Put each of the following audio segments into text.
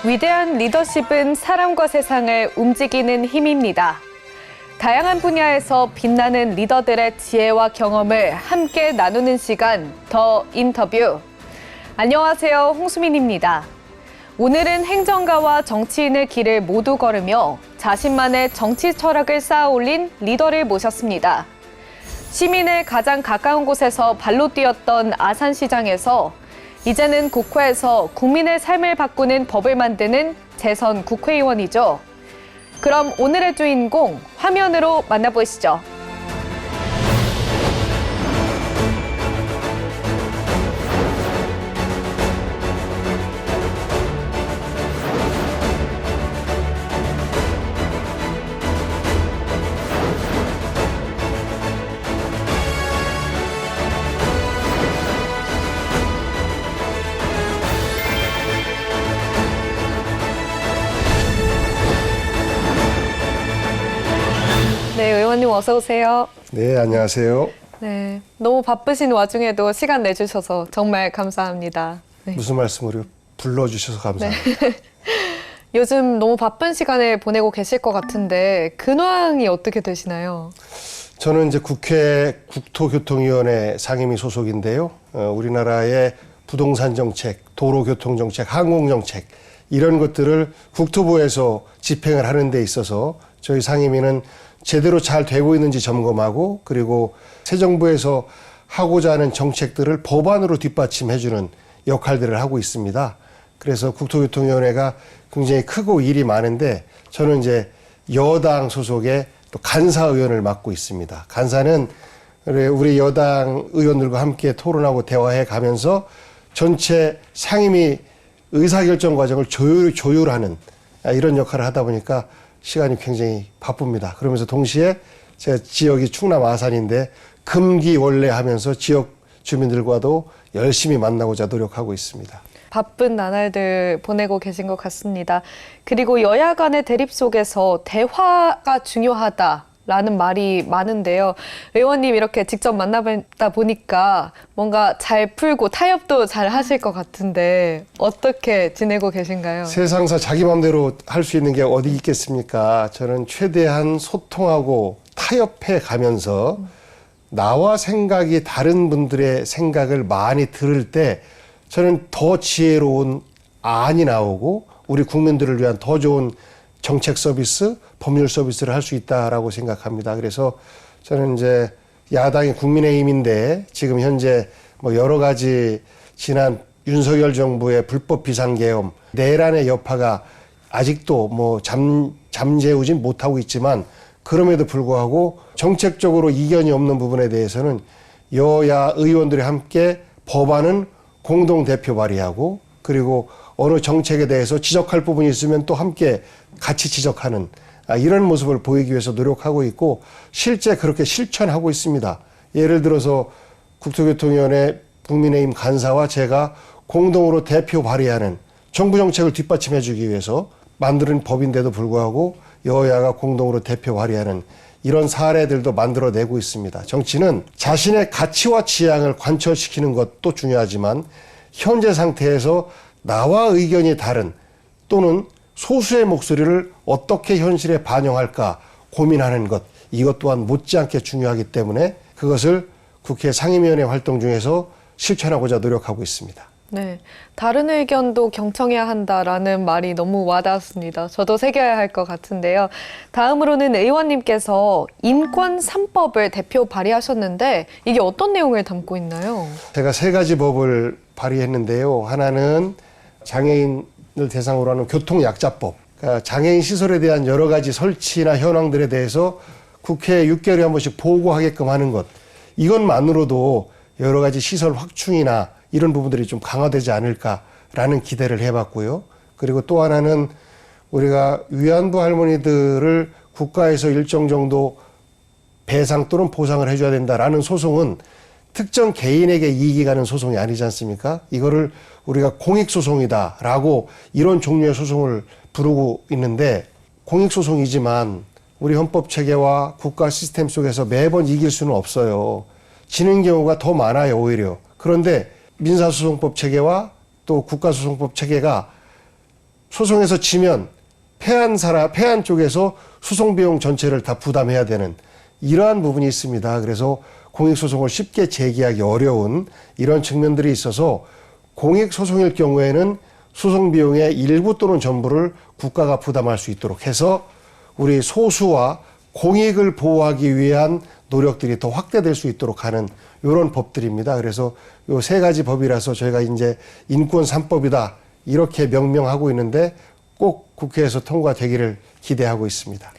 위대한 리더십은 사람과 세상을 움직이는 힘입니다. 다양한 분야에서 빛나는 리더들의 지혜와 경험을 함께 나누는 시간, 더 인터뷰. 안녕하세요, 홍수민입니다. 오늘은 행정가와 정치인의 길을 모두 걸으며 자신만의 정치 철학을 쌓아 올린 리더를 모셨습니다. 시민의 가장 가까운 곳에서 발로 뛰었던 아산시장에서 이제는 국회에서 국민의 삶을 바꾸는 법을 만드는 재선 국회의원이죠. 그럼 오늘의 주인공 화면으로 만나보시죠. 네, 의원님 어서 오세요. 네, 안녕하세요. 네, 너무 바쁘신 와중에도 시간 내주셔서 정말 감사합니다. 네. 무슨 말씀으로 불러주셔서 감사합니다. 네. 요즘 너무 바쁜 시간을 보내고 계실 것 같은데 근황이 어떻게 되시나요? 저는 이제 국회 국토교통위원회 상임위 소속인데요. 우리나라의 부동산 정책, 도로교통 정책, 항공정책 이런 것들을 국토부에서 집행을 하는 데 있어서 저희 상임위는 제대로 잘 되고 있는지 점검하고 그리고 새 정부에서 하고자 하는 정책들을 법안으로 뒷받침해주는 역할들을 하고 있습니다. 그래서 국토교통위원회가 굉장히 크고 일이 많은데 저는 이제 여당 소속의 또 간사의원을 맡고 있습니다. 간사는 우리 여당 의원들과 함께 토론하고 대화해 가면서 전체 상임위 의사결정 과정을 조율하는 이런 역할을 하다 보니까 시간이 굉장히 바쁩니다. 그러면서 동시에 제가 지역이 충남 아산인데 금기원래 하면서 지역 주민들과도 열심히 만나고자 노력하고 있습니다. 바쁜 나날들 보내고 계신 것 같습니다. 그리고 여야 간의 대립 속에서 대화가 중요하다라는 말이 많은데요. 의원님 이렇게 직접 만나다 보니까 뭔가 잘 풀고 타협도 잘 하실 것 같은데 어떻게 지내고 계신가요? 세상사 자기 마음대로 할 수 있는 게 어디 있겠습니까? 저는 최대한 소통하고 타협해 가면서 나와 생각이 다른 분들의 생각을 많이 들을 때 저는 더 지혜로운 안이 나오고 우리 국민들을 위한 더 좋은 정책 서비스, 법률 서비스를 할 수 있다라고 생각합니다. 그래서 저는 이제 야당이 국민의힘인데 지금 현재 뭐 여러 가지 지난 윤석열 정부의 불법 비상계엄, 내란의 여파가 아직도 뭐 잠재우진 못하고 있지만 그럼에도 불구하고 정책적으로 이견이 없는 부분에 대해서는 여야 의원들이 함께 법안은 공동 대표 발의하고 그리고 어느 정책에 대해서 지적할 부분이 있으면 또 함께 같이 지적하는 이런 모습을 보이기 위해서 노력하고 있고 실제 그렇게 실천하고 있습니다. 예를 들어서 국토교통위원회 국민의힘 간사와 제가 공동으로 대표 발의하는 정부 정책을 뒷받침해 주기 위해서 만드는 법인데도 불구하고 여야가 공동으로 대표 발의하는 이런 사례들도 만들어내고 있습니다. 정치는 자신의 가치와 지향을 관철시키는 것도 중요하지만 현재 상태에서 나와 의견이 다른 또는 소수의 목소리를 어떻게 현실에 반영할까 고민하는 것, 이것 또한 못지않게 중요하기 때문에 그것을 국회 상임위원회 활동 중에서 실천하고자 노력하고 있습니다. 네, 다른 의견도 경청해야 한다라는 말이 너무 와닿았습니다. 저도 새겨야 할 것 같은데요. 다음으로는 의원님께서 인권 3법을 대표 발의하셨는데 이게 어떤 내용을 담고 있나요? 제가 3가지 법을 발의했는데요. 하나는 장애인을 대상으로 하는 교통약자법, 그러니까 장애인 시설에 대한 여러 가지 설치나 현황들에 대해서 국회에 6개월에 한 번씩 보고하게끔 하는 것. 이것만으로도 여러 가지 시설 확충이나 이런 부분들이 좀 강화되지 않을까라는 기대를 해봤고요. 그리고 또 하나는 우리가 위안부 할머니들을 국가에서 일정 정도 배상 또는 보상을 해줘야 된다라는 소송은 특정 개인에게 이익이 가는 소송이 아니지 않습니까? 이거를 우리가 공익소송이다라고 이런 종류의 소송을 부르고 있는데 공익소송이지만 우리 헌법체계와 국가 시스템 속에서 매번 이길 수는 없어요. 지는 경우가 더 많아요, 오히려. 그런데 민사소송법 체계와 또 국가소송법 체계가 소송에서 지면 패한 쪽에서 소송 비용 전체를 다 부담해야 되는 이러한 부분이 있습니다. 그래서 공익소송을 쉽게 제기하기 어려운 이런 측면들이 있어서 공익소송일 경우에는 소송 비용의 일부 또는 전부를 국가가 부담할 수 있도록 해서 우리 소수와 공익을 보호하기 위한 노력들이 더 확대될 수 있도록 하는 이런 법들입니다. 그래서 요 세 가지 법이라서 저희가 이제 인권 3법이다 이렇게 명명하고 있는데 꼭 국회에서 통과되기를 기대하고 있습니다.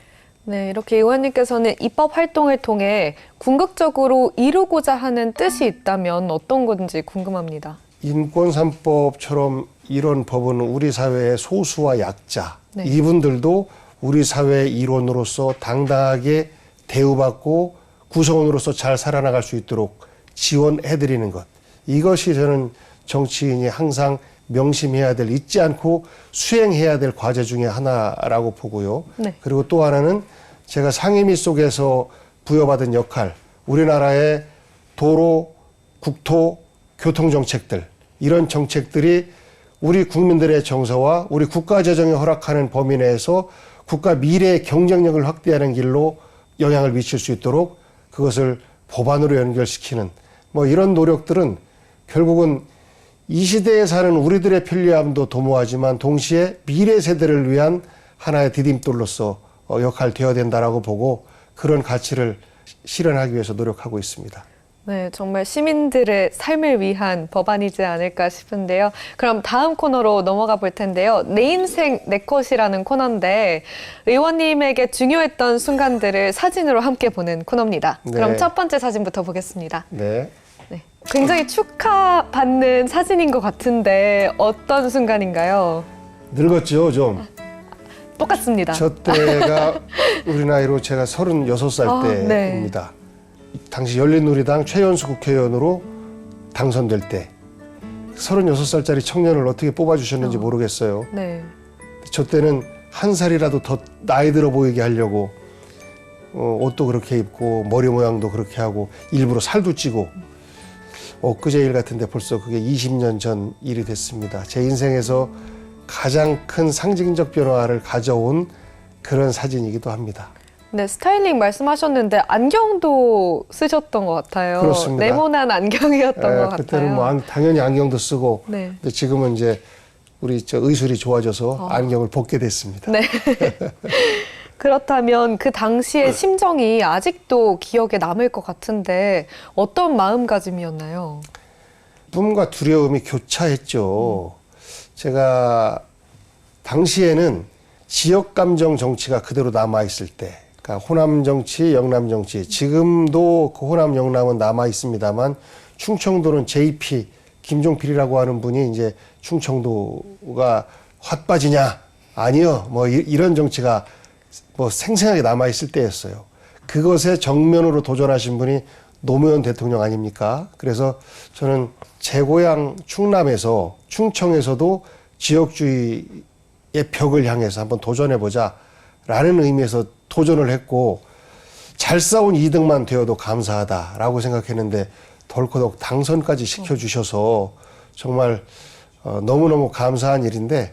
네, 이렇게 의원님께서는 입법 활동을 통해 궁극적으로 이루고자 하는 뜻이 있다면 어떤 건지 궁금합니다. 인권 3법처럼 이런 법은 우리 사회의 소수와 약자, 네. 이분들도 우리 사회의 일원으로서 당당하게 대우받고 구성원으로서 잘 살아나갈 수 있도록 지원해드리는 것. 이것이 저는 정치인이 항상 명심해야 될, 잊지 않고 수행해야 될 과제 중에 하나라고 보고요. 네. 그리고 또 하나는 제가 상임위 속에서 부여받은 역할, 우리나라의 도로, 국토, 교통정책들, 이런 정책들이 우리 국민들의 정서와 우리 국가 재정이 허락하는 범위 내에서 국가 미래의 경쟁력을 확대하는 길로 영향을 미칠 수 있도록 그것을 법안으로 연결시키는 뭐 이런 노력들은 결국은 이 시대에 사는 우리들의 편리함도 도모하지만 동시에 미래 세대를 위한 하나의 디딤돌로서 역할을 되어야 된다라고 보고 그런 가치를 실현하기 위해서 노력하고 있습니다. 네, 정말 시민들의 삶을 위한 법안이지 않을까 싶은데요. 그럼 다음 코너로 넘어가 볼 텐데요. 내 인생 내 컷이라는 코너인데 의원님에게 중요했던 순간들을 사진으로 함께 보는 코너입니다. 네. 그럼 첫 번째 사진부터 보겠습니다. 네. 네, 굉장히 축하받는 사진인 것 같은데 어떤 순간인가요? 늙었죠, 좀. 똑같습니다. 저 때가 우리 나이로 제가 36살 네. 때입니다. 당시 열린우리당 최연수 국회의원으로 당선될 때 36살짜리 청년을 어떻게 뽑아주셨는지 모르겠어요. 네. 저 때는 한 살이라도 더 나이 들어 보이게 하려고 옷도 그렇게 입고 머리 모양도 그렇게 하고 일부러 살도 찌고 엊그제 일 같은데 벌써 그게 20년 전 일이 됐습니다. 제 인생에서 가장 큰 상징적 변화를 가져온 그런 사진이기도 합니다. 네, 스타일링 말씀하셨는데 안경도 쓰셨던 것 같아요. 그렇습니다. 네모난 안경이었던 것 같아요. 그때는 뭐 당연히 안경도 쓰고 네. 근데 지금은 이제 우리 의술이 좋아져서 안경을 벗게 됐습니다. 네. 그렇다면 그 당시의 심정이 아직도 기억에 남을 것 같은데 어떤 마음가짐이었나요? 꿈과 두려움이 교차했죠. 제가 당시에는 지역 감정 정치가 그대로 남아있을 때, 그러니까 호남 정치, 영남 정치, 지금도 그 호남, 영남은 남아있습니다만 충청도는 JP, 김종필이라고 하는 분이 이제 충청도가 헛빠지냐? 아니요. 뭐 이런 정치가 뭐 생생하게 남아있을 때였어요. 그것에 정면으로 도전하신 분이 노무현 대통령 아닙니까? 그래서 저는 제 고향 충남에서 충청에서도 지역주의의 벽을 향해서 한번 도전해보자 라는 의미에서 도전을 했고 잘 싸운 2등만 되어도 감사하다라고 생각했는데 덜커덕 당선까지 시켜주셔서 정말 너무너무 감사한 일인데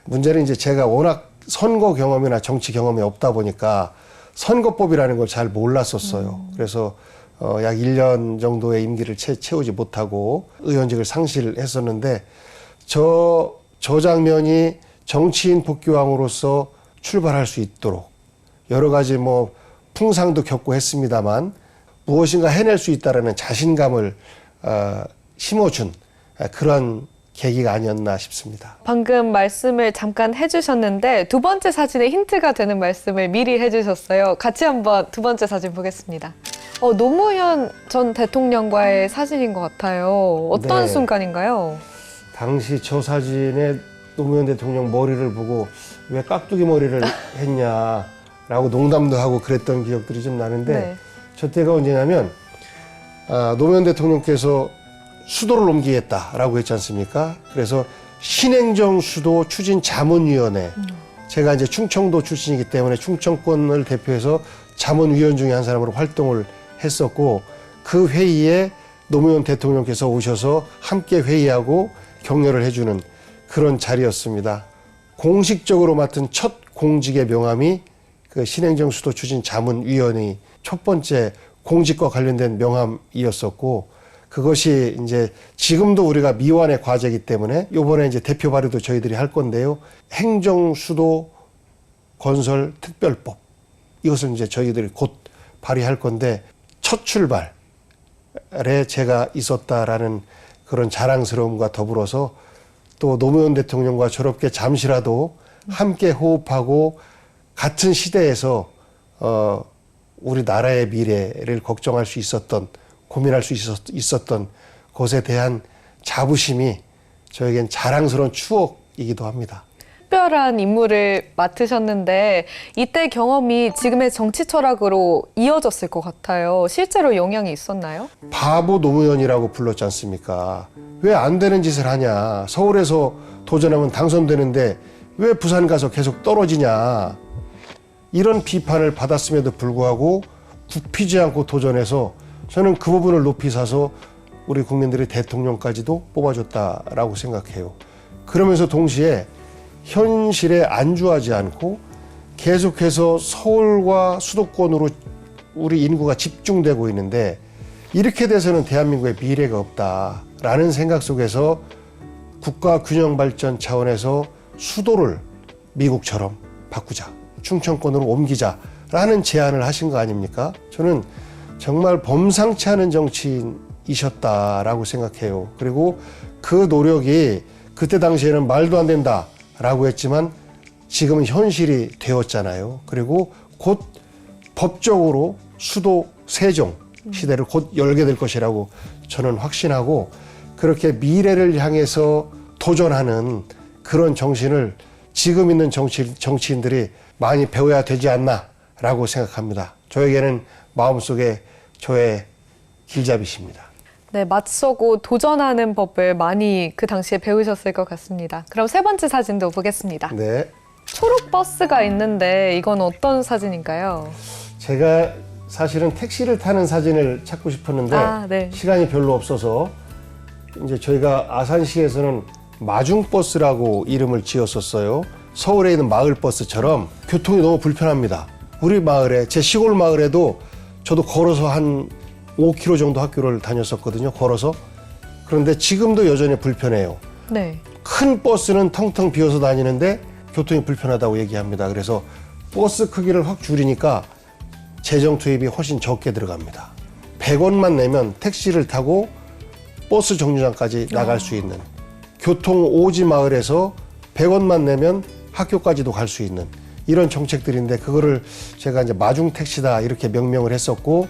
문제는 이제 제가 워낙 선거 경험이나 정치 경험이 없다 보니까 선거법이라는 걸 잘 몰랐었어요. 그래서 약 1년 정도의 임기를 채우지 못하고 의원직을 상실했었는데 저 장면이 정치인 복귀왕으로서 출발할 수 있도록 여러 가지 뭐 풍상도 겪고 했습니다만 무엇인가 해낼 수 있다라는 자신감을 심어준 그런 계기가 아니었나 싶습니다. 방금 말씀을 잠깐 해주셨는데 두 번째 사진에 힌트가 되는 말씀을 미리 해주셨어요. 같이 한번 두 번째 사진 보겠습니다. 노무현 전 대통령과의 사진인 것 같아요. 어떤 네. 순간인가요? 당시 저 사진에 노무현 대통령 머리를 보고 왜 깍두기 머리를 했냐라고 농담도 하고 그랬던 기억들이 좀 나는데 네. 저 때가 언제냐면 노무현 대통령께서 수도를 옮기겠다라고 했지 않습니까? 그래서 신행정 수도 추진 자문위원회 제가 이제 충청도 출신이기 때문에 충청권을 대표해서 자문위원 중에 한 사람으로 활동을 했었고 그 회의에 노무현 대통령께서 오셔서 함께 회의하고 격려를 해주는 그런 자리였습니다. 공식적으로 맡은 첫 공직의 명함이 그 신행정 수도 추진 자문위원회 첫 번째 공직과 관련된 명함이었었고, 그것이 이제 지금도 우리가 미완의 과제이기 때문에 요번에 이제 대표 발의도 저희들이 할 건데요. 행정수도 건설 특별법. 이것을 이제 저희들이 곧 발의할 건데, 첫 출발에 제가 있었다라는 그런 자랑스러움과 더불어서 또 노무현 대통령과 저렇게 잠시라도 함께 호흡하고 같은 시대에서 우리 나라의 미래를 걱정할 수 있었던, 고민할 수 있었던 것에 대한 자부심이 저에겐 자랑스러운 추억이기도 합니다. 특별한 임무를 맡으셨는데 이때 경험이 지금의 정치 철학으로 이어졌을 것 같아요. 실제로 영향이 있었나요? 바보 노무현이라고 불렀지 않습니까? 왜 안 되는 짓을 하냐? 서울에서 도전하면 당선되는데 왜 부산 가서 계속 떨어지냐? 이런 비판을 받았음에도 불구하고 굽히지 않고 도전해서 저는 그 부분을 높이 사서 우리 국민들이 대통령까지도 뽑아줬다라고 생각해요. 그러면서 동시에 현실에 안주하지 않고 계속해서 서울과 수도권으로 우리 인구가 집중되고 있는데 이렇게 돼서는 대한민국의 미래가 없다라는 생각 속에서 국가 균형 발전 차원에서 수도를 미국처럼 바꾸자, 충청권으로 옮기자라는 제안을 하신 거 아닙니까? 저는 정말 범상치 않은 정치인이셨다라고 생각해요. 그리고 그 노력이 그때 당시에는 말도 안 된다라고 했지만 지금은 현실이 되었잖아요. 그리고 곧 법적으로 수도 세종 시대를 곧 열게 될 것이라고 저는 확신하고, 그렇게 미래를 향해서 도전하는 그런 정신을 지금 있는 정치인들이 많이 배워야 되지 않나라고 생각합니다. 저에게는 마음속에 저의 길잡이십니다. 네, 맞서고 도전하는 법을 많이 그 당시에 배우셨을 것 같습니다. 그럼 세 번째 사진도 보겠습니다. 네. 초록 버스가 있는데 이건 어떤 사진인가요? 제가 사실은 택시를 타는 사진을 찾고 싶었는데 네. 시간이 별로 없어서 이제 저희가 아산시에서는 마중버스라고 이름을 지었었어요. 서울에 있는 마을버스처럼 교통이 너무 불편합니다. 우리 마을에, 제 시골 마을에도 저도 걸어서 한 5km 정도 학교를 다녔었거든요. 걸어서. 그런데 지금도 여전히 불편해요. 네. 큰 버스는 텅텅 비어서 다니는데 교통이 불편하다고 얘기합니다. 그래서 버스 크기를 확 줄이니까 재정 투입이 훨씬 적게 들어갑니다. 100원만 내면 택시를 타고 버스 정류장까지 나갈 수 있는, 교통 오지 마을에서 100원만 내면 학교까지도 갈 수 있는 이런 정책들인데, 그거를 제가 이제 마중 택시다 이렇게 명명을 했었고,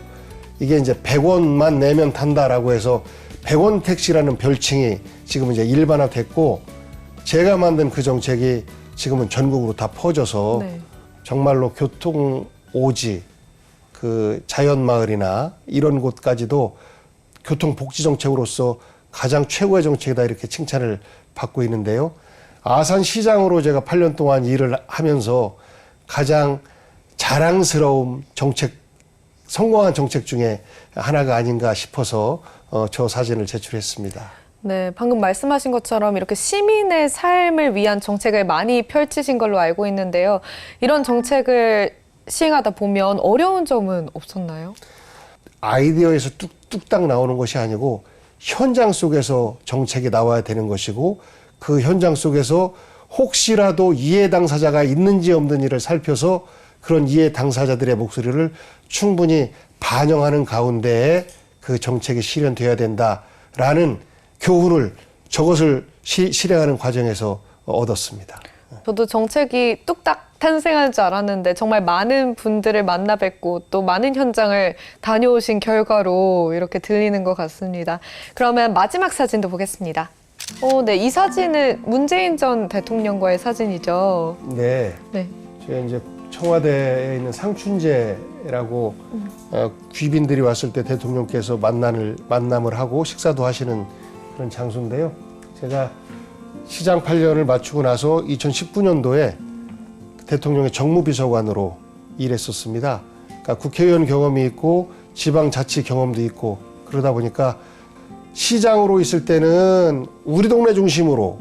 이게 이제 100원만 내면 탄다라고 해서 100원 택시라는 별칭이 지금 이제 일반화됐고, 제가 만든 그 정책이 지금은 전국으로 다 퍼져서 네. 정말로 교통 오지, 그 자연마을이나 이런 곳까지도 교통복지정책으로서 가장 최고의 정책이다 이렇게 칭찬을 받고 있는데요. 아산시장으로 제가 8년 동안 일을 하면서 가장 자랑스러운 정책, 성공한 정책 중에 하나가 아닌가 싶어서 저 사진을 제출했습니다. 네, 방금 말씀하신 것처럼 이렇게 시민의 삶을 위한 정책을 많이 펼치신 걸로 알고 있는데요. 이런 정책을 시행하다 보면 어려운 점은 없었나요? 아이디어에서 뚝딱 나오는 것이 아니고 현장 속에서 정책이 나와야 되는 것이고, 그 현장 속에서 혹시라도 이해 당사자가 있는지 없는지를 살펴서 그런 이해 당사자들의 목소리를 충분히 반영하는 가운데에 그 정책이 실현돼야 된다라는 교훈을 저것을 실행하는 과정에서 얻었습니다. 저도 정책이 뚝딱 탄생하는 줄 알았는데 정말 많은 분들을 만나 뵙고 또 많은 현장을 다녀오신 결과로 이렇게 들리는 것 같습니다. 그러면 마지막 사진도 보겠습니다. 네, 이 사진은 문재인 전 대통령과의 사진이죠. 네. 네. 제가 이제 청와대에 있는 상춘제라고 귀빈들이 왔을 때 대통령께서 만남을 하고 식사도 하시는 그런 장소인데요. 제가 시장 8년을 마치고 나서 2019년도에 대통령의 정무비서관으로 일했었습니다. 그러니까 국회의원 경험이 있고 지방자치 경험도 있고, 그러다 보니까 시장으로 있을 때는 우리 동네 중심으로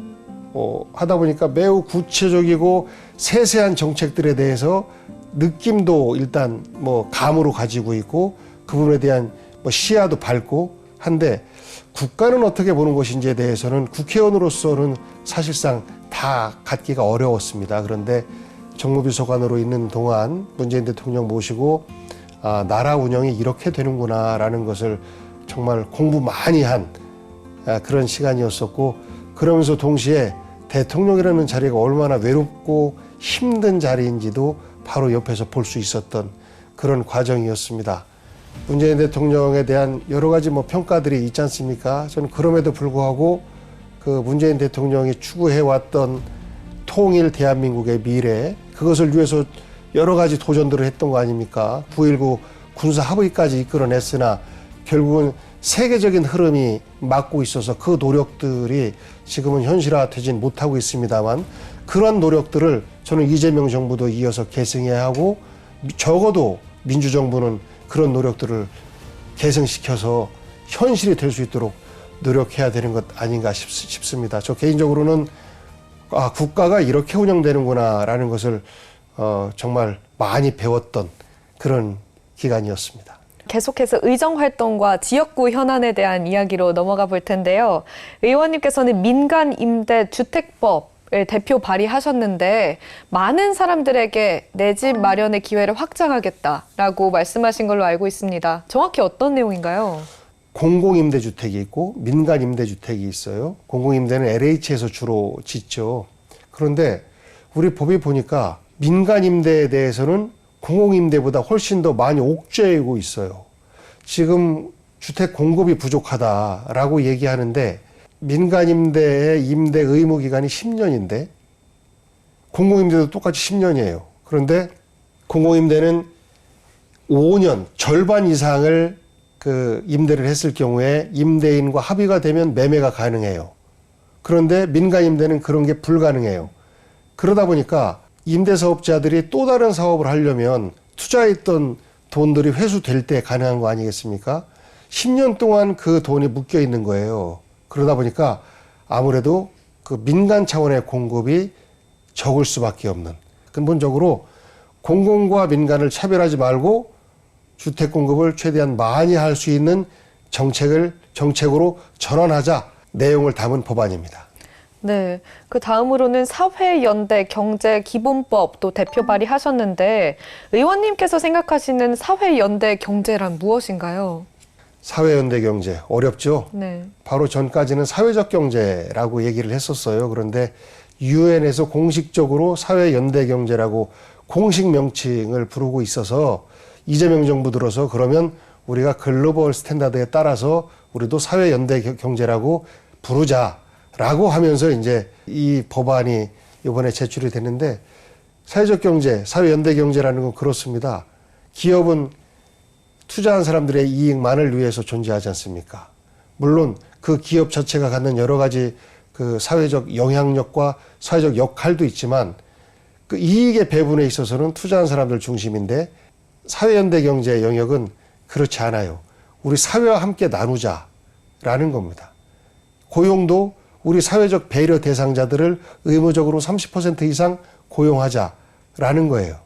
하다 보니까 매우 구체적이고 세세한 정책들에 대해서 느낌도 일단 감으로 가지고 있고 그 부분에 대한 시야도 밝고 한데 국가는 어떻게 보는 것인지에 대해서는 국회의원으로서는 사실상 다 갖기가 어려웠습니다. 그런데 정무비서관으로 있는 동안 문재인 대통령 모시고 나라 운영이 이렇게 되는구나라는 것을 정말 공부 많이 한 그런 시간이었었고, 그러면서 동시에 대통령이라는 자리가 얼마나 외롭고 힘든 자리인지도 바로 옆에서 볼 수 있었던 그런 과정이었습니다. 문재인 대통령에 대한 여러 가지 평가들이 있지 않습니까? 저는 그럼에도 불구하고 그 문재인 대통령이 추구해왔던 통일 대한민국의 미래, 그것을 위해서 여러 가지 도전들을 했던 거 아닙니까? 9.19 군사 합의까지 이끌어냈으나 결국은 세계적인 흐름이 막고 있어서 그 노력들이 지금은 현실화되진 못하고 있습니다만, 그런 노력들을 저는 이재명 정부도 이어서 계승해야 하고, 적어도 민주정부는 그런 노력들을 계승시켜서 현실이 될 수 있도록 노력해야 되는 것 아닌가 싶습니다. 저 개인적으로는 국가가 이렇게 운영되는구나라는 것을 정말 많이 배웠던 그런 기간이었습니다. 계속해서 의정활동과 지역구 현안에 대한 이야기로 넘어가 볼 텐데요. 의원님께서는 민간임대주택법을 대표 발의하셨는데 많은 사람들에게 내 집 마련의 기회를 확장하겠다라고 말씀하신 걸로 알고 있습니다. 정확히 어떤 내용인가요? 공공임대주택이 있고 민간임대주택이 있어요. 공공임대는 LH에서 주로 짓죠. 그런데 우리 법이 보니까 민간임대에 대해서는 공공임대보다 훨씬 더 많이 옥죄이고 있어요. 지금 주택 공급이 부족하다라고 얘기하는데 민간임대의 임대 의무 기간이 10년인데 공공임대도 똑같이 10년이에요. 그런데 공공임대는 5년 절반 이상을 그 임대를 했을 경우에 임대인과 합의가 되면 매매가 가능해요. 그런데 민간임대는 그런 게 불가능해요. 그러다 보니까 임대사업자들이 또 다른 사업을 하려면 투자했던 돈들이 회수될 때 가능한 거 아니겠습니까? 10년 동안 그 돈이 묶여 있는 거예요. 그러다 보니까 아무래도 그 민간 차원의 공급이 적을 수밖에 없는, 근본적으로 공공과 민간을 차별하지 말고 주택 공급을 최대한 많이 할 수 있는 정책으로 전환하자 내용을 담은 법안입니다. 네, 그 다음으로는 사회연대 경제기본법 또 대표 발의하셨는데 의원님께서 생각하시는 사회연대 경제란 무엇인가요? 사회연대 경제 어렵죠? 네. 바로 전까지는 사회적 경제라고 얘기를 했었어요. 그런데 유엔에서 공식적으로 사회연대 경제라고 공식 명칭을 부르고 있어서 이재명 정부 들어서 그러면 우리가 글로벌 스탠다드에 따라서 우리도 사회연대 경제라고 부르자라고 하면서 이제 이 법안이 이번에 제출이 됐는데, 사회적 경제, 사회연대 경제라는 건 그렇습니다. 기업은 투자한 사람들의 이익만을 위해서 존재하지 않습니까? 물론 그 기업 자체가 갖는 여러 가지 그 사회적 영향력과 사회적 역할도 있지만 그 이익의 배분에 있어서는 투자한 사람들 중심인데, 사회연대 경제의 영역은 그렇지 않아요. 우리 사회와 함께 나누자라는 겁니다. 고용도 우리 사회적 배려 대상자들을 의무적으로 30% 이상 고용하자라는 거예요.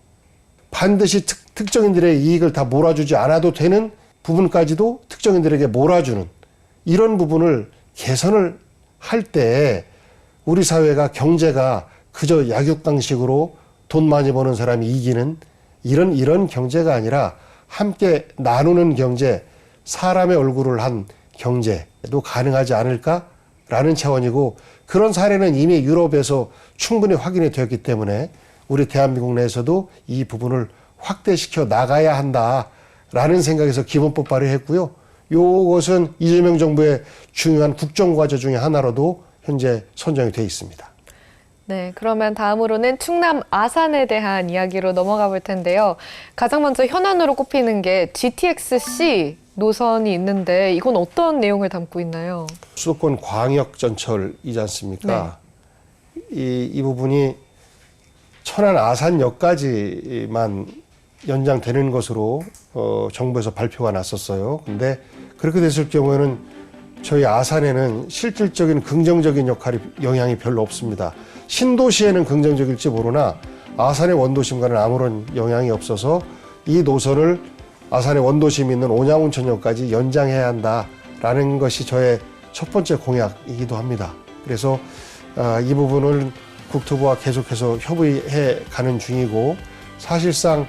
반드시 특정인들의 이익을 다 몰아주지 않아도 되는 부분까지도 특정인들에게 몰아주는 이런 부분을 개선을 할 때 우리 사회가 경제가 그저 약육강식으로 돈 많이 버는 사람이 이기는 이런 경제가 아니라 함께 나누는 경제, 사람의 얼굴을 한 경제도 가능하지 않을까라는 차원이고, 그런 사례는 이미 유럽에서 충분히 확인이 되었기 때문에 우리 대한민국 내에서도 이 부분을 확대시켜 나가야 한다라는 생각에서 기본법 발의했고요. 이것은 이재명 정부의 중요한 국정과제 중에 하나로도 현재 선정이 되어 있습니다. 네, 그러면 다음으로는 충남 아산에 대한 이야기로 넘어가 볼 텐데요. 가장 먼저 현안으로 꼽히는 게 GTX-C 노선이 있는데 이건 어떤 내용을 담고 있나요? 수도권 광역전철이지 않습니까? 네. 이 부분이 천안 아산역까지만 연장되는 것으로 정부에서 발표가 났었어요. 근데 그렇게 됐을 경우에는 저희 아산에는 실질적인 긍정적인 영향이 별로 없습니다. 신도시에는 긍정적일지 모르나 아산의 원도심과는 아무런 영향이 없어서 이 노선을 아산의 원도심이 있는 온양온천역까지 연장해야 한다라는 것이 저의 첫 번째 공약이기도 합니다. 그래서 이 부분을 국토부와 계속해서 협의해 가는 중이고 사실상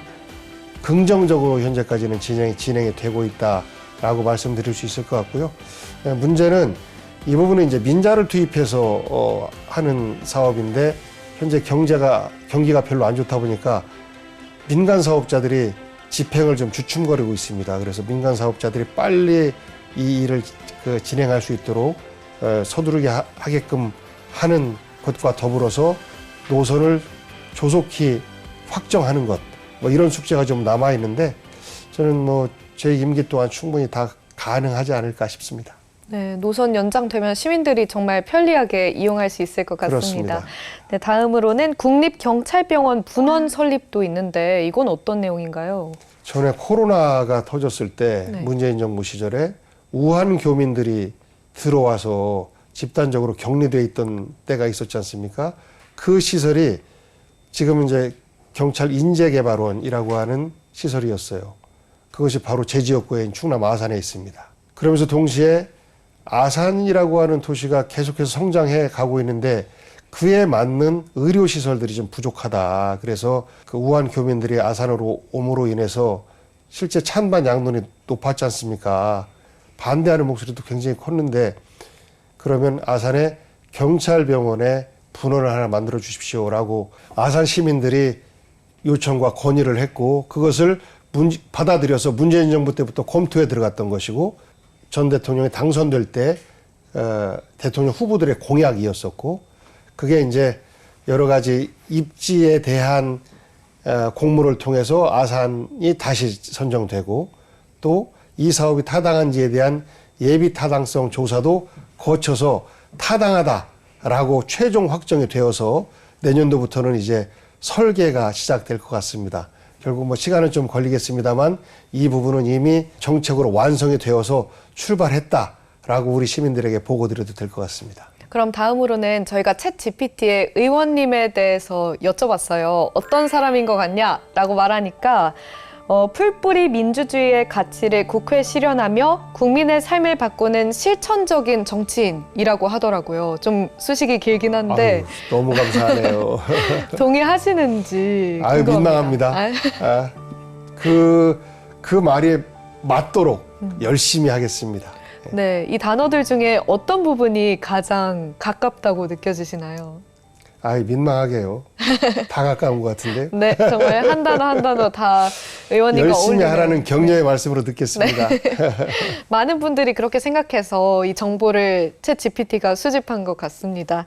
긍정적으로 현재까지는 진행이 되고 있다라고 말씀드릴 수 있을 것 같고요. 문제는 이 부분은 이제 민자를 투입해서 하는 사업인데 현재 경기가 별로 안 좋다 보니까 민간 사업자들이 집행을 좀 주춤거리고 있습니다. 그래서 민간 사업자들이 빨리 이 일을 진행할 수 있도록 서두르게 하게끔 하는 것과 더불어서 노선을 조속히 확정하는 것, 뭐 이런 숙제가 좀 남아 있는데 저는 뭐 제 임기 동안 충분히 다 가능하지 않을까 싶습니다. 네, 노선 연장되면 시민들이 정말 편리하게 이용할 수 있을 것 같습니다. 그렇습니다. 네, 다음으로는 국립경찰병원 분원 설립도 있는데 이건 어떤 내용인가요? 전에 코로나가 터졌을 때 네. 문재인 정부 시절에 우한 교민들이 들어와서 집단적으로 격리돼 있던 때가 있었지 않습니까? 그 시설이 지금 이제 경찰 인재개발원이라고 하는 시설이었어요. 그것이 바로 제 지역구인 충남 아산에 있습니다. 그러면서 동시에 아산이라고 하는 도시가 계속해서 성장해 가고 있는데 그에 맞는 의료시설들이 좀 부족하다. 그래서 그 우한 교민들이 아산으로 옴으로 인해서 실제 찬반 양론이 높았지 않습니까? 반대하는 목소리도 굉장히 컸는데 그러면 아산에 경찰병원에 분원을 하나 만들어 주십시오라고 아산 시민들이 요청과 건의를 했고 그것을 받아들여서 문재인 정부 때부터 검토에 들어갔던 것이고 전 대통령이 당선될 때 대통령 후보들의 공약이었었고 그게 이제 여러 가지 입지에 대한 공모를 통해서 아산이 다시 선정되고 또 이 사업이 타당한지에 대한 예비 타당성 조사도 거쳐서 타당하다라고 최종 확정이 되어서 내년도부터는 이제 설계가 시작될 것 같습니다. 결국 뭐 시간은 좀 걸리겠습니다만 이 부분은 이미 정책으로 완성이 되어서 출발했다라고 우리 시민들에게 보고드려도 될 것 같습니다. 그럼 다음으로는 저희가 챗 GPT의 의원님에 대해서 여쭤봤어요. 어떤 사람인 것 같냐라고 말하니까 풀뿌리 민주주의의 가치를 국회에 실현하며 국민의 삶을 바꾸는 실천적인 정치인이라고 하더라고요. 좀 수식이 길긴 한데 아유, 너무 감사하네요. 동의하시는지 아유, 궁금합니다. 민망합니다. 그 말이 맞도록 열심히 하겠습니다. 네, 이 단어들 중에 어떤 부분이 가장 가깝다고 느껴지시나요? 아이, 민망하게요. 다 가까운 것 같은데요. 네, 정말 한 단어 한 단어 다 의원님과 열심히 어울리는. 하라는 격려의 말씀으로 듣겠습니다. 많은 분들이 그렇게 생각해서 이 정보를 챗 GPT가 수집한 것 같습니다.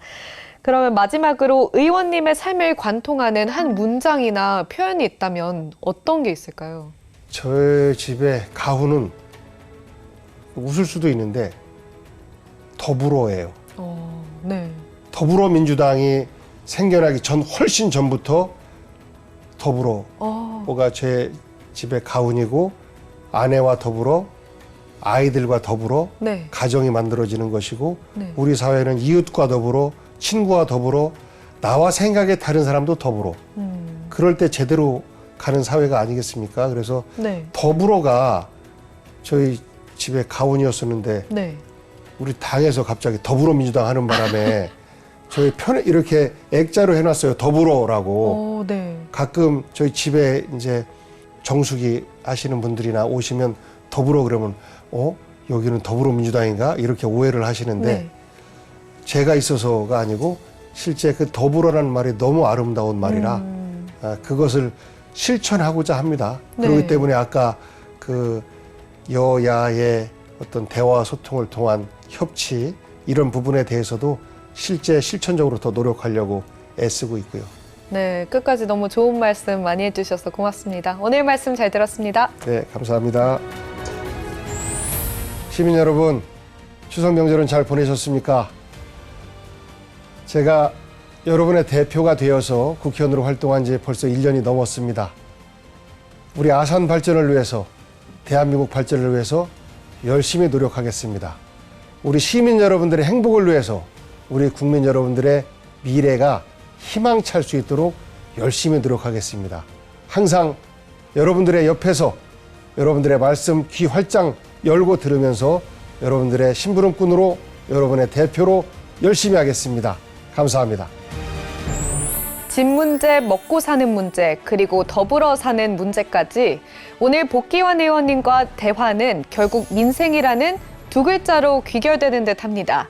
그러면 마지막으로 의원님의 삶을 관통하는 한 문장이나 표현이 있다면 어떤 게 있을까요? 저희 집에 가훈은 웃을 수도 있는데 더불어예요. 네. 더불어민주당이 생겨나기 훨씬 전부터 더불어가 제 집의 가훈이고 아내와 더불어 아이들과 더불어 네. 가정이 만들어지는 것이고 네. 우리 사회는 이웃과 더불어 친구와 더불어 나와 생각이 다른 사람도 더불어 그럴 때 제대로 가는 사회가 아니겠습니까? 그래서 네. 더불어가 저희 집의 가훈이었었는데 네. 우리 당에서 갑자기 더불어민주당 하는 바람에 저희 편에 이렇게 액자로 해놨어요. 더불어라고. 네. 가끔 저희 집에 이제 정수기 하시는 분들이나 오시면 더불어 그러면 여기는 더불어민주당인가 이렇게 오해를 하시는데 네. 제가 있어서가 아니고 실제 그 더불어라는 말이 너무 아름다운 말이라 그것을 실천하고자 합니다. 네. 그렇기 때문에 아까 그 여야의 어떤 대화 소통을 통한 협치 이런 부분에 대해서도 실제 실천적으로 더 노력하려고 애쓰고 있고요. 네, 끝까지 너무 좋은 말씀 많이 해주셔서 고맙습니다. 오늘 말씀 잘 들었습니다. 네, 감사합니다. 시민 여러분, 추석 명절은 잘 보내셨습니까? 제가 여러분의 대표가 되어서 국회의원으로 활동한 지 벌써 1년이 넘었습니다. 우리 아산 발전을 위해서, 대한민국 발전을 위해서 열심히 노력하겠습니다. 우리 시민 여러분들의 행복을 위해서 우리 국민 여러분들의 미래가 희망찰 수 있도록 열심히 노력하겠습니다. 항상 여러분들의 옆에서 여러분들의 말씀 귀 활짝 열고 들으면서 여러분들의 심부름꾼으로 여러분의 대표로 열심히 하겠습니다. 감사합니다. 집 문제, 먹고 사는 문제, 그리고 더불어 사는 문제까지 오늘 복귀환 의원님과 대화는 결국 민생이라는 두 글자로 귀결되는 듯합니다.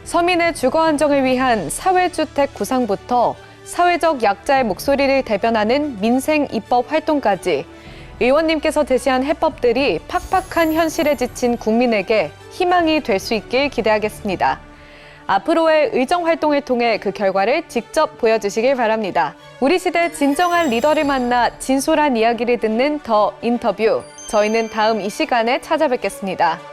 서민의 주거 안정을 위한 사회주택 구상부터 사회적 약자의 목소리를 대변하는 민생 입법 활동까지 의원님께서 제시한 해법들이 팍팍한 현실에 지친 국민에게 희망이 될 수 있길 기대하겠습니다. 앞으로의 의정 활동을 통해 그 결과를 직접 보여주시길 바랍니다. 우리 시대 진정한 리더를 만나 진솔한 이야기를 듣는 더 인터뷰. 저희는 다음 이 시간에 찾아뵙겠습니다.